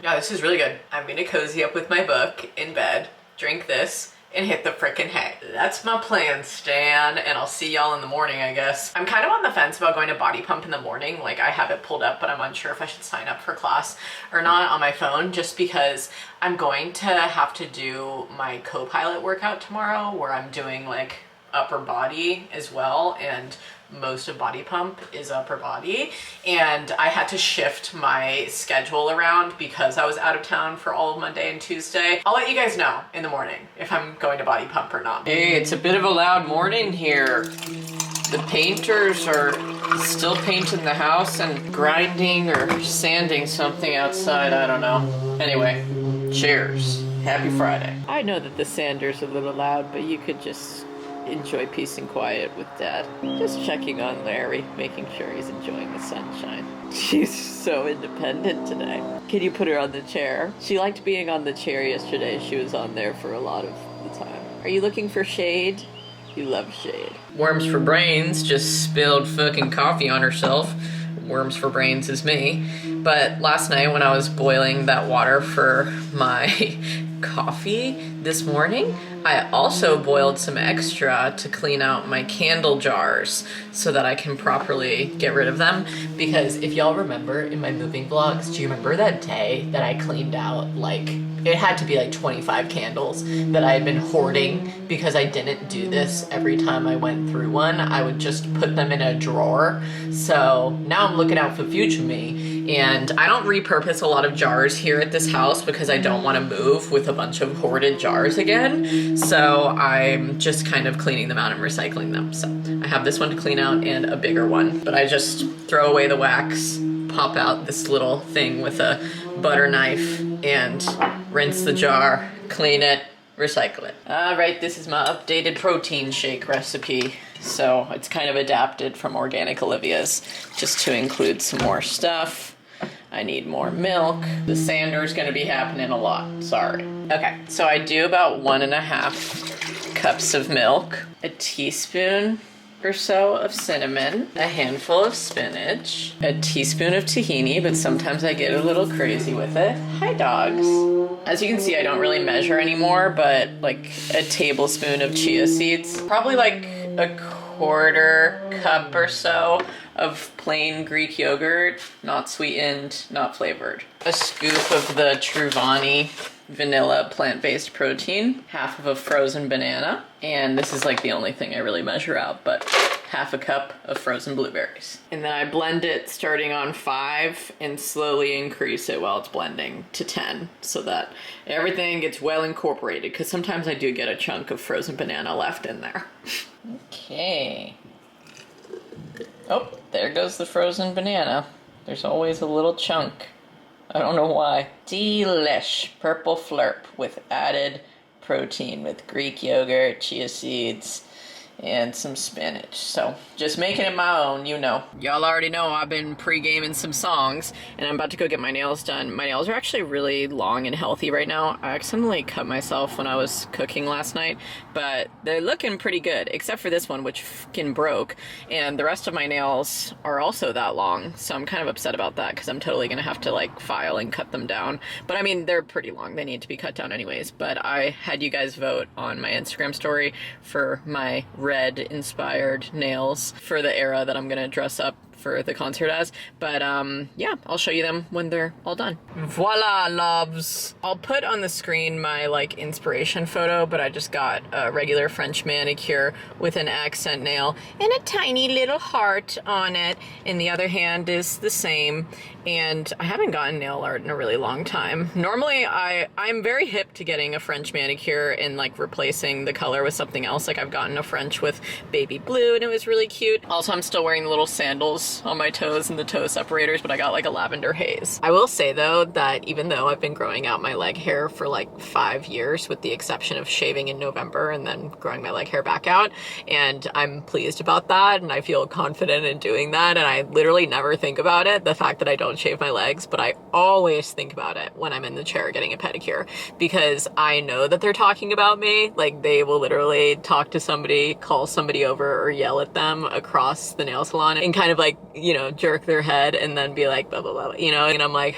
Yeah, this is really good. I'm gonna cozy up with my book in bed, drink this, and hit the frickin' hay. That's my plan, Stan, and I'll see y'all in the morning, I guess. I'm kind of on the fence about going to body pump in the morning. Like, I have it pulled up, but I'm unsure if I should sign up for class or not on my phone, just because I'm going to have to do my co-pilot workout tomorrow, where I'm doing like upper body as well, and most of body pump is upper body, and I had to shift my schedule around because I was out of town for all of Monday and Tuesday. I'll let you guys know in the morning if I'm going to body pump or not. Hey, it's a bit of a loud morning here. The painters are still painting the house and grinding or sanding something outside, I don't know. Anyway, cheers. Happy Friday. I know that the sander's a little loud, but you could just enjoy peace and quiet with Dad. Just checking on Larry, making sure he's enjoying the sunshine. She's so independent today. Can you put her on the chair? She liked being on the chair yesterday. She was on there for a lot of the time. Are you looking for shade? You love shade. Worms for Brains just spilled fucking coffee on herself. Worms for Brains is me. But last night when I was boiling that water for my coffee this morning, I also boiled some extra to clean out my candle jars so that I can properly get rid of them. Because if y'all remember in my moving vlogs, do you remember that day that I cleaned out, like, it had to be like 25 candles that I had been hoarding because I didn't do this every time I went through one. I would just put them in a drawer. So now I'm looking out for future me, and I don't repurpose a lot of jars here at this house because I don't want to move with a bunch of hoarded jars again. So I'm just kind of cleaning them out and recycling them. So I have this one to clean out and a bigger one, but I just throw away the wax, pop out this little thing with a butter knife, and rinse the jar, clean it, recycle it. All right, this is my updated protein shake recipe. So it's kind of adapted from Organic Olivia's, just to include some more stuff. I need more milk. The sander's gonna be happening a lot, sorry. Okay, so I do about 1.5 cups of milk, a teaspoon or so of cinnamon, a handful of spinach, a teaspoon of tahini, but sometimes I get a little crazy with it. Hi, dogs. As you can see, I don't really measure anymore, but like a tablespoon of chia seeds, probably like a 1/4 cup or so of plain Greek yogurt, not sweetened, not flavored. A scoop of the Truvani vanilla plant-based protein, half of a frozen banana, and this is like the only thing I really measure out, but 1/2 cup of frozen blueberries. And then I blend it starting on 5 and slowly increase it while it's blending to 10 so that everything gets well incorporated, because sometimes I do get a chunk of frozen banana left in there. Okay. Oh, there goes the frozen banana. There's always a little chunk. I don't know why. Delish. Purple flurp with added protein with Greek yogurt, chia seeds, and some spinach. So just making it my own, you know. Y'all already know I've been pre-gaming some songs, and I'm about to go get my nails done. My nails are actually really long and healthy right now. I accidentally cut myself when I was cooking last night, but they're looking pretty good, except for this one, which fucking broke, and the rest of my nails are also that long, so I'm kind of upset about that, because I'm totally gonna have to like file and cut them down. But I mean, they're pretty long. They need to be cut down anyways. But I had you guys vote on my Instagram story for my red inspired nails for the era that I'm gonna dress up for the concert as. But yeah, I'll show you them when they're all done. Voila, loves. I'll put on the screen my like inspiration photo, but I just got a regular French manicure with an accent nail and a tiny little heart on it, and the other hand is the same. And I haven't gotten nail art in a really long time. Normally I'm very hip to getting a French manicure and like replacing the color with something else. Like I've gotten a French with baby blue and it was really cute. Also, I'm still wearing the little sandals on my toes and the toe separators, but I got like a lavender haze. I will say though that even though I've been growing out my leg hair for like 5 years, with the exception of shaving in November and then growing my leg hair back out, and I'm pleased about that and I feel confident in doing that, and I literally never think about it, the fact that I don't shave my legs, but I always think about it when I'm in the chair getting a pedicure, because I know that they're talking about me. Like they will literally talk to somebody, call somebody over, or yell at them across the nail salon and kind of like, you know, jerk their head and then be like, blah, blah, blah, you know, and I'm like,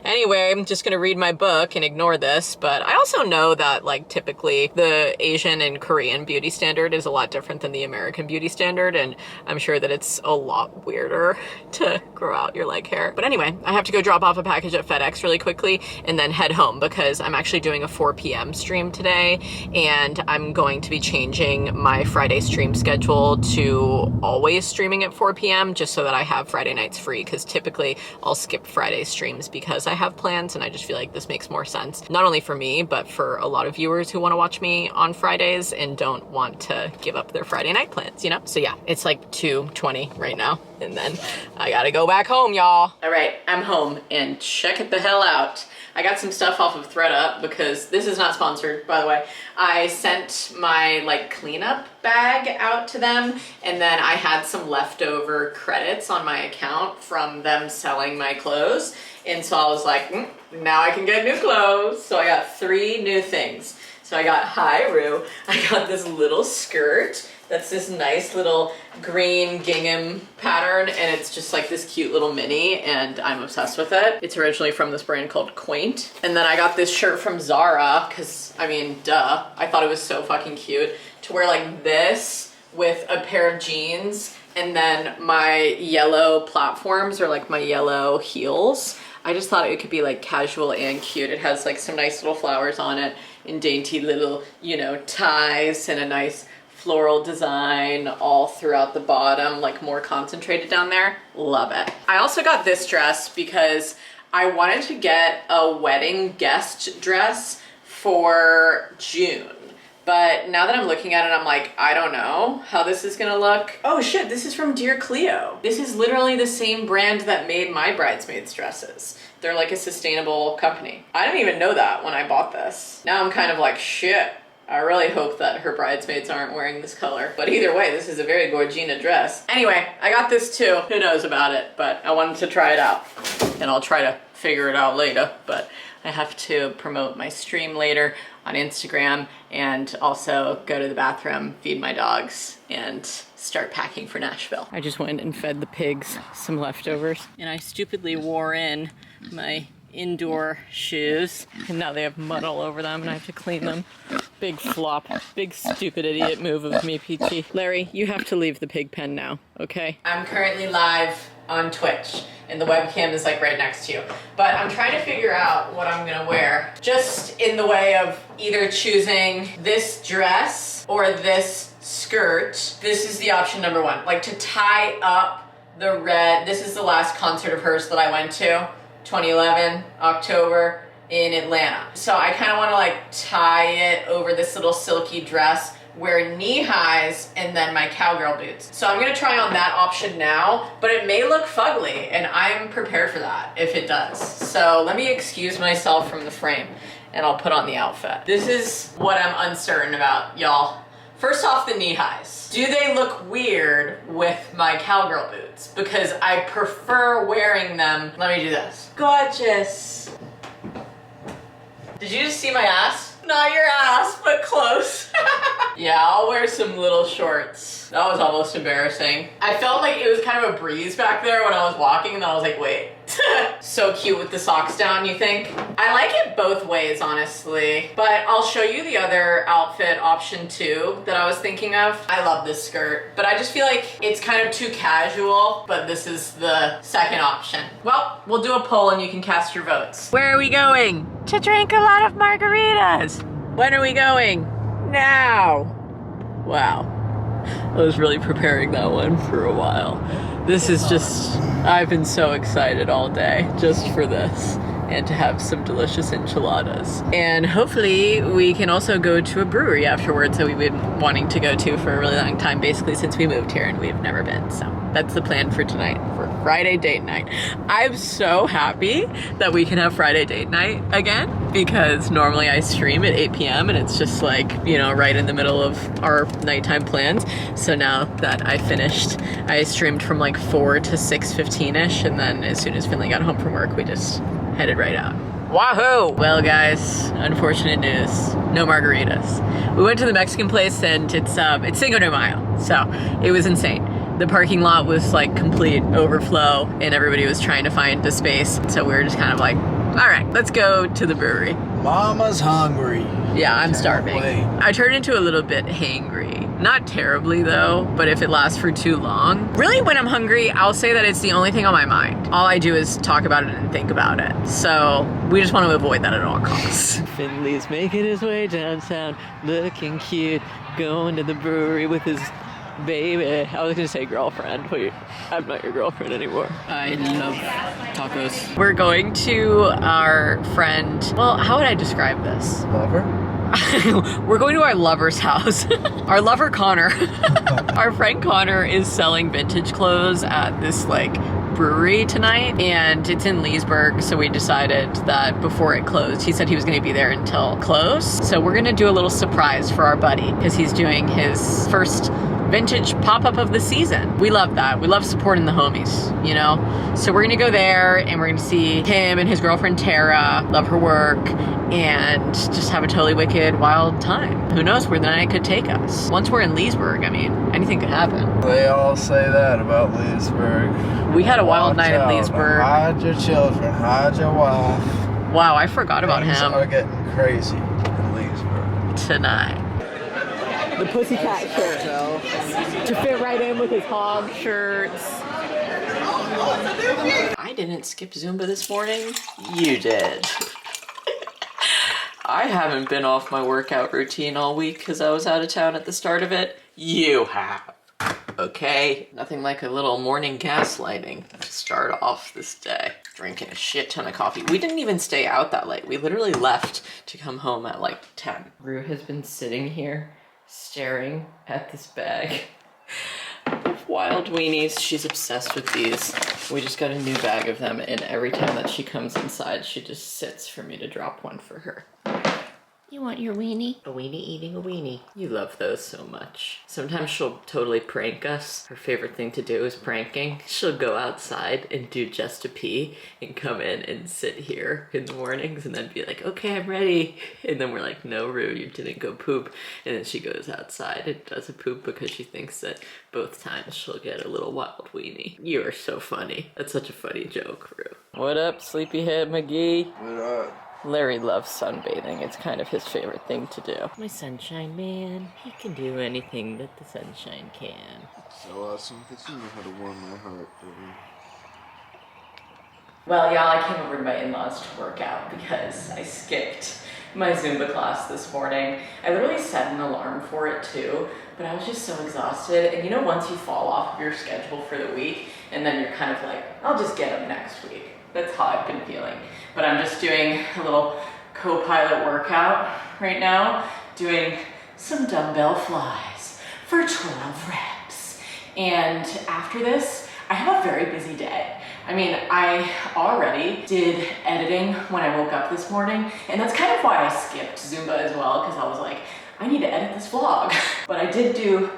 anyway, I'm just gonna read my book and ignore this. But I also know that like typically the Asian and Korean beauty standard is a lot different than the American beauty standard, and I'm sure that it's a lot weirder to grow out your leg hair. But anyway, I have to go drop off a package at FedEx really quickly and then head home, because I'm actually doing a 4 p.m. stream today, and I'm going to be changing my Friday stream schedule to always streaming at 4 p.m. just so that I have Friday nights free, because typically I'll skip Friday streams because I have plans, and I just feel like this makes more sense, not only for me, but for a lot of viewers who want to watch me on Fridays and don't want to give up their Friday night plans, you know? So yeah, it's like 2:20 right now, and then I gotta go back home, y'all. All right, I'm home, and check it the hell out. I got some stuff off of ThredUp, because this is not sponsored, by the way. I sent my like cleanup bag out to them, and then I had some leftover credits on my account from them selling my clothes. And so I was like, now I can get new clothes. So I got 3 new things. So I got, hi Rue, I got this little skirt that's this nice little green gingham pattern, and it's just like this cute little mini, and I'm obsessed with it. It's originally from this brand called Quaint. And then I got this shirt from Zara, because I mean, duh, I thought it was so fucking cute to wear like this with a pair of jeans and then my yellow platforms, or like my yellow heels. I just thought it could be like casual and cute. It has like some nice little flowers on it and dainty little, you know, ties, and a nice floral design all throughout the bottom, like more concentrated down there. Love it. I also got this dress because I wanted to get a wedding guest dress for June. But now that I'm looking at it, I'm like, I don't know how this is gonna look. Oh shit, this is from Dear Cleo. This is literally the same brand that made my bridesmaids dresses. They're like a sustainable company. I didn't even know that when I bought this. Now I'm kind of like, shit, I really hope that her bridesmaids aren't wearing this color. But either way, this is a very Gorgina dress. Anyway, I got this too. Who knows about it, but I wanted to try it out. And I'll try to figure it out later, but I have to promote my stream later on Instagram, and also go to the bathroom, feed my dogs, and start packing for Nashville. I just went and fed the pigs some leftovers, and I stupidly wore in my indoor shoes, and now they have mud all over them and I have to clean them. Big flop. Big stupid idiot move of me, Peachy. Larry, you have to leave the pig pen now, okay? I'm currently live on Twitch, and the webcam is like right next to you. But I'm trying to figure out what I'm gonna wear, just in the way of either choosing this dress or this skirt. This is the option number 1, like to tie up the red. This is the last concert of hers that I went to, 2011, October, in Atlanta. So I kind of want to like tie it over this little silky dress, wear knee highs, and then my cowgirl boots. So I'm gonna try on that option now, but it may look fugly, and I'm prepared for that if it does. So let me excuse myself from the frame, and I'll put on the outfit. This is what I'm uncertain about, y'all. First off, the knee highs. Do they look weird with my cowgirl boots? Because I prefer wearing them. Let me do this. Gorgeous. Did you just see my ass? Not your ass, but close. Yeah, I'll wear some little shorts. That was almost embarrassing. I felt like it was kind of a breeze back there when I was walking, and then I was like, wait. So cute with the socks down, you think? I like it both ways, honestly. But I'll show you the other outfit option too that I was thinking of. I love this skirt, but I just feel like it's kind of too casual, but this is the second option. Well, we'll do a poll and you can cast your votes. Where are we going? To drink a lot of margaritas. When are we going? Now. Wow. I was really preparing that one for a while. This is just, I've been so excited all day just for this and to have some delicious enchiladas. And hopefully we can also go to a brewery afterwards that we've been wanting to go to for a really long time, basically since we moved here and we've never been. So that's the plan for tonight, for Friday date night. I'm so happy that we can have Friday date night again, because normally I stream at 8 p.m. and it's just like, you know, right in the middle of our nighttime plans. So now that I finished, I streamed from like 4 to 6:15ish, and then as soon as Finley got home from work, we just headed right out. Wahoo! Well guys, unfortunate news, no margaritas. We went to the Mexican place and it's Cinco de Mayo, so it was insane. The parking lot was like complete overflow and everybody was trying to find a space, so we were just kind of like, all right, let's go to the brewery. Mama's hungry. Yeah, I'm starving. Wait. I turned into a little bit hangry. Not terribly though, but if it lasts for too long. Really, when I'm hungry, I'll say that it's the only thing on my mind. All I do is talk about it and think about it. So we just want to avoid that at all costs. Finley's making his way downtown, looking cute, going to the brewery with his baby. I was gonna say girlfriend, but I'm not your girlfriend anymore. I love tacos. We're going to our friend, well, how would I describe this? Lover? We're going to our lover's house. Our lover Connor. Our friend Connor is selling vintage clothes at this like brewery tonight, and it's in Leesburg, so we decided that before it closed, he said he was going to be there until close. So we're going to do a little surprise for our buddy because he's doing his first vintage pop-up of the season. We love that. We love supporting the homies, you know? So we're gonna go there and we're gonna see him and his girlfriend Tara, love her work, and just have a totally wicked, wild time. Who knows where the night could take us? Once we're in Leesburg, I mean, anything could happen. They all say that about Leesburg. We had a wild Watch night in out. Leesburg. Hide your children, hide your wife. Wow, I forgot about Things him. are getting crazy in Leesburg. Tonight. The pussycat shirt. To fit right in with his hog shirts. I didn't skip Zumba this morning. You did. I haven't been off my workout routine all week because I was out of town at the start of it. You have. Okay? Nothing like a little morning gaslighting to start off this day. Drinking a shit ton of coffee. We didn't even stay out that late. We literally left to come home at like 10. Rue has been sitting here staring at this bag of wild weenies. She's obsessed with these. We just got a new bag of them, and every time that she comes inside, she just sits for me to drop one for her. You want your weenie? A weenie eating a weenie. You love those so much. Sometimes she'll totally prank us. Her favorite thing to do is pranking. She'll go outside and do just a pee and come in and sit here in the mornings and then be like, okay, I'm ready. And then we're like, no, Rue, you didn't go poop. And then she goes outside and does a poop because she thinks that both times she'll get a little wild weenie. You are so funny. That's such a funny joke, Rue. What up, sleepyhead McGee? What up? Larry loves sunbathing. It's kind of his favorite thing to do. My sunshine man. He can do anything that the sunshine can. So awesome, because you know how to warm my heart, baby. Well, y'all, I came over to my in-laws to work out because I skipped my Zumba class this morning. I literally set an alarm for it too, but I was just so exhausted. And you know, once you fall off of your schedule for the week, and then you're kind of like, I'll just get up next week. That's how I've been feeling. But I'm just doing a little co-pilot workout right now, doing some dumbbell flies for 12 reps. And after this, I have a very busy day. I mean, I already did editing when I woke up this morning, and that's kind of why I skipped Zumba as well, because I was like, I need to edit this vlog. But I did do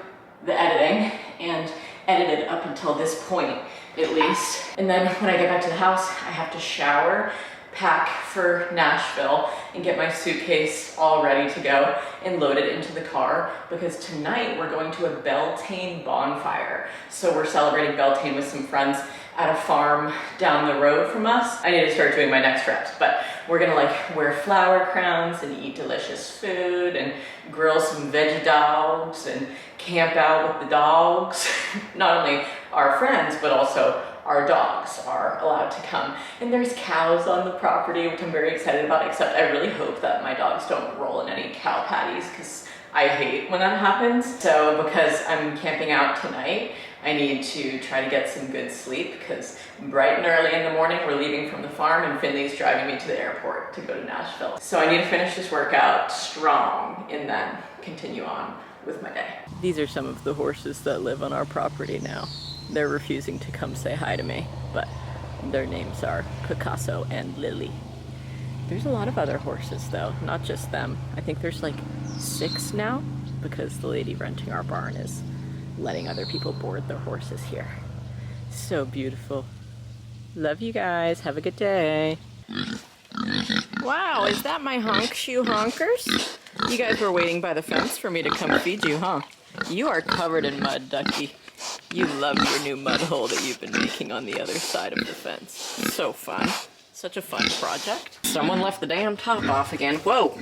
the editing and edited up until this point, at least. And then when I get back to the house, I have to shower, pack for Nashville, and get my suitcase all ready to go and load it into the car, because tonight we're going to a Beltane bonfire. So we're celebrating Beltane with some friends at a farm down the road from us. I need to start doing my next reps, but we're gonna like wear flower crowns and eat delicious food and grill some veggie dogs and camp out with the dogs. Not only our friends, but also our dogs are allowed to come. And there's cows on the property, which I'm very excited about, except I really hope that my dogs don't roll in any cow patties, because I hate when that happens. So because I'm camping out tonight, I need to try to get some good sleep, because bright and early in the morning we're leaving from the farm and Finley's driving me to the airport to go to Nashville. So I need to finish this workout strong and then continue on with my day. These are some of the horses that live on our property now. They're refusing to come say hi to me, but their names are Picasso and Lily. There's a lot of other horses though, not just them. I think there's like 6 now, because the lady renting our barn is letting other people board their horses here. So beautiful. Love you guys. Have a good day. Wow, is that my honk shoe honkers? You guys were waiting by the fence for me to come feed you, huh? You are covered in mud, Ducky. You love your new mud hole that you've been making on the other side of the fence. So fun. Such a fun project. Someone left the damn top off again. Whoa,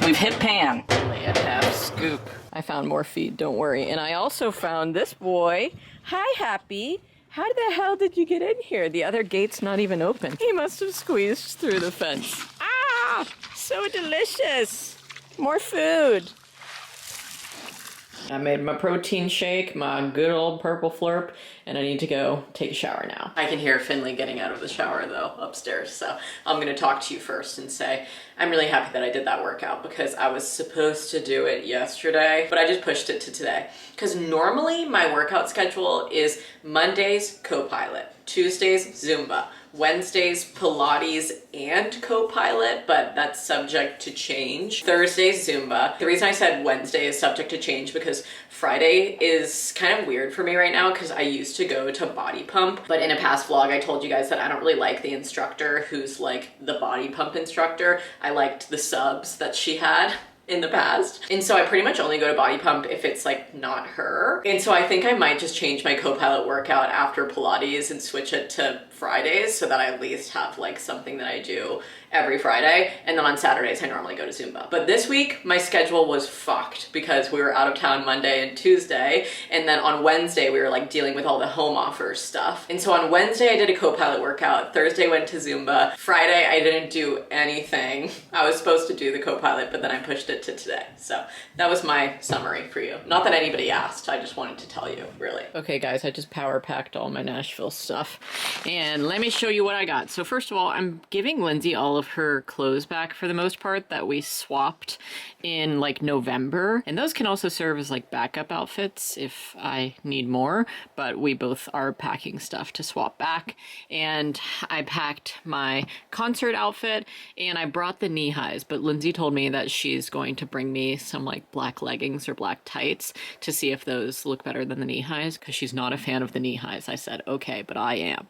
we've hit pan. Only a half scoop. I found more feed, don't worry. And I also found this boy. Hi, Happy. How the hell did you get in here? The other gate's not even open. He must have squeezed through the fence. Ah, so delicious. More food. I made my protein shake, my good old purple flurp, and I need to go take a shower now. I can hear Finley getting out of the shower though, upstairs, so I'm gonna talk to you first and say, I'm really happy that I did that workout, because I was supposed to do it yesterday, but I just pushed it to today. Because normally my workout schedule is Mondays, Copilot, Tuesdays, Zumba, Wednesdays, Pilates and Copilot, but that's subject to change. Thursdays, Zumba. The reason I said Wednesday is subject to change because Friday is kind of weird for me right now, because I used to go to Body Pump, but in a past vlog I told you guys that I don't really like the instructor who's like the Body Pump instructor. I liked the subs that she had in the past. And so I pretty much only go to Body Pump if it's like not her. And so I think I might just change my Copilot workout after Pilates and switch it to Fridays, so that I at least have like something that I do every Friday. And then on Saturdays I normally go to Zumba. But this week my schedule was fucked because we were out of town Monday and Tuesday, and then on Wednesday we were like dealing with all the home offers stuff. And so on Wednesday I did a Copilot workout, Thursday went to Zumba, Friday I didn't do anything. I was supposed to do the Copilot, but then I pushed it to today. So that was my summary for you. Not that anybody asked, I just wanted to tell you, really. Okay guys, I just power packed all my Nashville stuff, and let me show you what I got. So first of all, I'm giving Lindsay all of her clothes back for the most part that we swapped in like November, and those can also serve as like backup outfits if I need more, but we both are packing stuff to swap back. And I packed my concert outfit and I brought the knee highs, but Lindsay told me that she's going to bring me some like black leggings or black tights to see if those look better than the knee highs, because she's not a fan of the knee highs. I said, okay, but I am.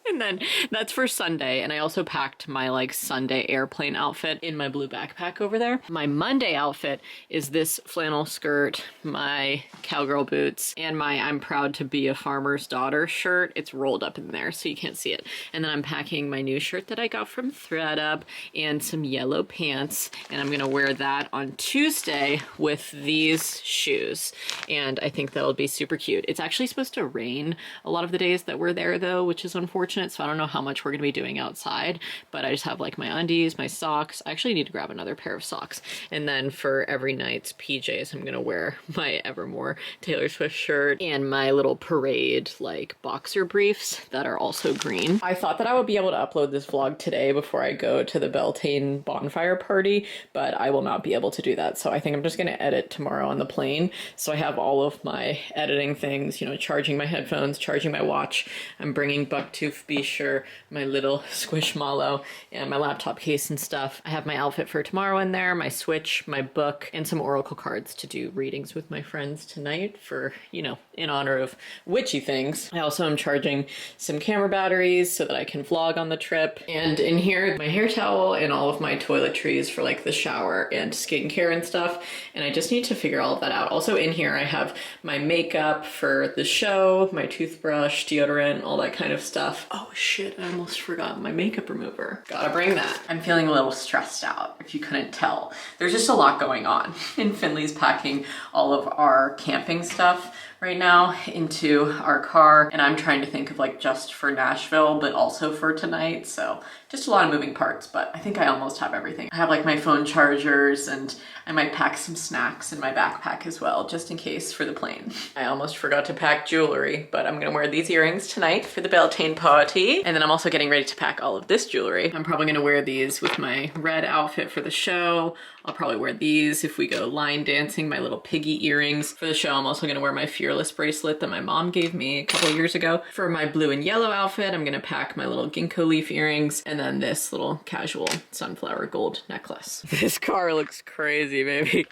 And then that's for Sunday. And I also packed my like Sunday airplane outfit in my blue backpack over there. My Monday outfit is this flannel skirt, my cowgirl boots, and my I'm proud to be a farmer's daughter shirt. It's rolled up in there so you can't see it. And then I'm packing my new shirt that I got from ThredUp and some yellow pants. And I'm gonna wear that on Tuesday with these shoes. And I think that'll be super cute. It's actually supposed to rain a lot of the days that we're there though, which is unfortunate, unfortunate, so I don't know how much we're gonna be doing outside, but I just have like my undies, my socks. I actually need to grab another pair of socks. And then for every night's PJs, I'm gonna wear my Evermore Taylor Swift shirt and my little parade like boxer briefs that are also green. I thought that I would be able to upload this vlog today before I go to the Beltane bonfire party, but I will not be able to do that. So I think I'm just gonna edit tomorrow on the plane. So I have all of my editing things, you know, charging my headphones, charging my watch. I'm bringing Bucktooth Bisher, my little squishmallow, and my laptop case and stuff. I have my outfit for tomorrow in there, my Switch, my book, and some oracle cards to do readings with my friends tonight for, you know, in honor of witchy things. I also am charging some camera batteries so that I can vlog on the trip. And in here, my hair towel and all of my toiletries for like the shower and skincare and stuff. And I just need to figure all of that out. Also in here, I have my makeup for the show, my toothbrush, deodorant, all that kind of stuff. Oh shit, I almost forgot my makeup remover. Gotta bring that. I'm feeling a little stressed out, if you couldn't tell. There's just a lot going on. And Finley's packing all of our camping stuff right now into our car, and I'm trying to think of like just for Nashville, but also for tonight. So just a lot of moving parts, but I think I almost have everything. I have like my phone chargers, and I might pack some snacks in my backpack as well, just in case for the plane. I almost forgot to pack jewelry, but I'm gonna wear these earrings tonight for the Beltane party. And then I'm also getting ready to pack all of this jewelry. I'm probably gonna wear these with my red outfit for the show. I'll probably wear these if we go line dancing, my little piggy earrings. For the show, I'm also gonna wear my Fearless bracelet that my mom gave me a couple years ago. For my blue and yellow outfit, I'm gonna pack my little ginkgo leaf earrings and then this little casual sunflower gold necklace. This car looks crazy, baby.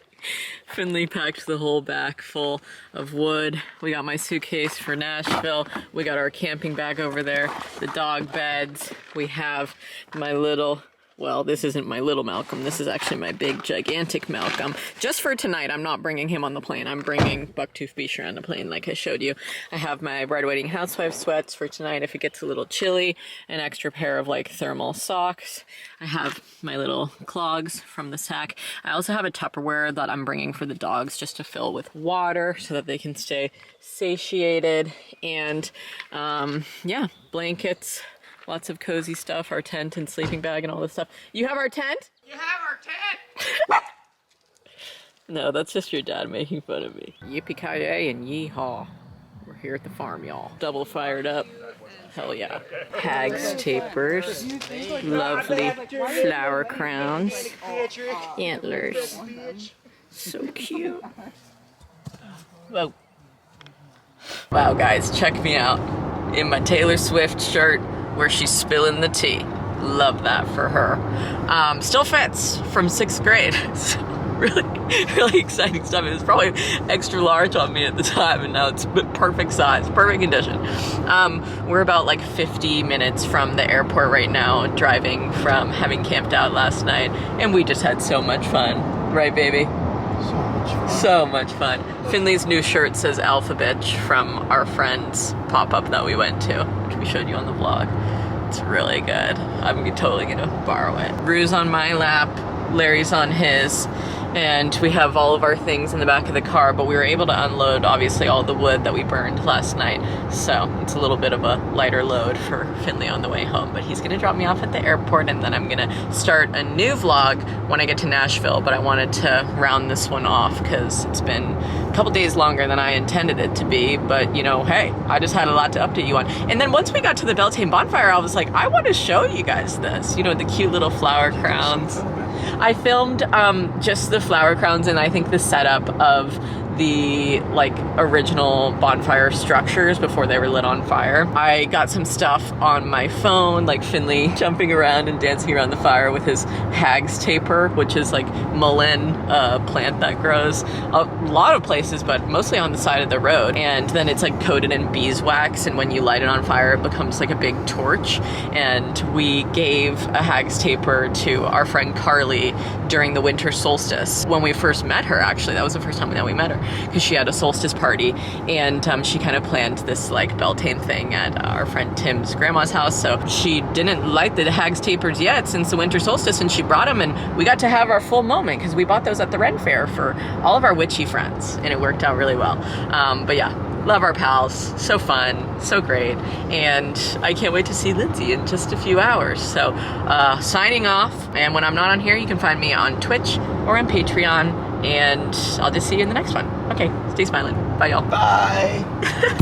Finley packed the whole back full of wood. We got my suitcase for Nashville. We got our camping bag over there, the dog beds. We have my little, well, this isn't my little Malcolm. This is actually my big, gigantic Malcolm. Just for tonight, I'm not bringing him on the plane. I'm bringing Bucktooth Bisher on the plane, like I showed you. I have my Bride Waiting Housewife sweats for tonight if it gets a little chilly. An extra pair of like thermal socks. I have my little clogs from the sack. I also have a Tupperware that I'm bringing for the dogs just to fill with water so that they can stay satiated. And yeah, blankets. Lots of cozy stuff, our tent and sleeping bag and all this stuff. You have our tent? You have our tent? No, that's just your dad making fun of me. Yippee-ki-yay and yee-haw. We're here at the farm, y'all. Double fired up. Hell yeah. Hags tapers. Lovely flower crowns. Antlers. So cute. Whoa. Wow, guys, check me out. In my Taylor Swift shirt, where she's spilling the tea. Love that for her. Still fits from 6th grade. So really exciting stuff. It was probably extra large on me at the time, and now it's perfect size, perfect condition. We're about like 50 minutes from the airport right now, driving from having camped out last night, and we just had so much fun. Right, baby? So much fun. Finley's new shirt says Alpha Bitch from our friend's pop-up that we went to, which we showed you on the vlog. It's really good. I'm totally gonna borrow it. Rue's on my lap, Larry's on his, and we have all of our things in the back of the car, but we were able to unload obviously all the wood that we burned last night, so it's a little bit of a lighter load for Finley on the way home. But he's gonna drop me off at the airport, and then I'm gonna start a new vlog when I get to Nashville. But I wanted to round this one off because it's been a couple days longer than I intended it to be, but you know, hey, I just had a lot to update you on. And then once we got to the Beltane bonfire, I was like, I want to show you guys this, you know, the cute little flower crowns. I filmed just the flower crowns and I think the setup of the like original bonfire structures before they were lit on fire. I got some stuff on my phone, like Finley jumping around and dancing around the fire with his hag's taper, which is like mullein plant that grows a lot of places, but mostly on the side of the road. And then it's like coated in beeswax, and when you light it on fire, it becomes like a big torch. And we gave a hag's taper to our friend Carly during the winter solstice. When we first met her, actually, that was the first time that we met her, because she had a solstice party, and she kind of planned this like Beltane thing at our friend Tim's grandma's house. So she didn't light the hag's tapers yet since the winter solstice, and she brought them, and we got to have our full moment because we bought those at the Ren Fair for all of our witchy friends, and it worked out really well. But yeah, Love our pals. So fun, so great. And I can't wait to see Lindsay in just a few hours. So signing off. And when I'm not on here, you can find me on Twitch or on Patreon. And I'll just see you in the next one. Okay, stay smiling. Bye, y'all. Bye.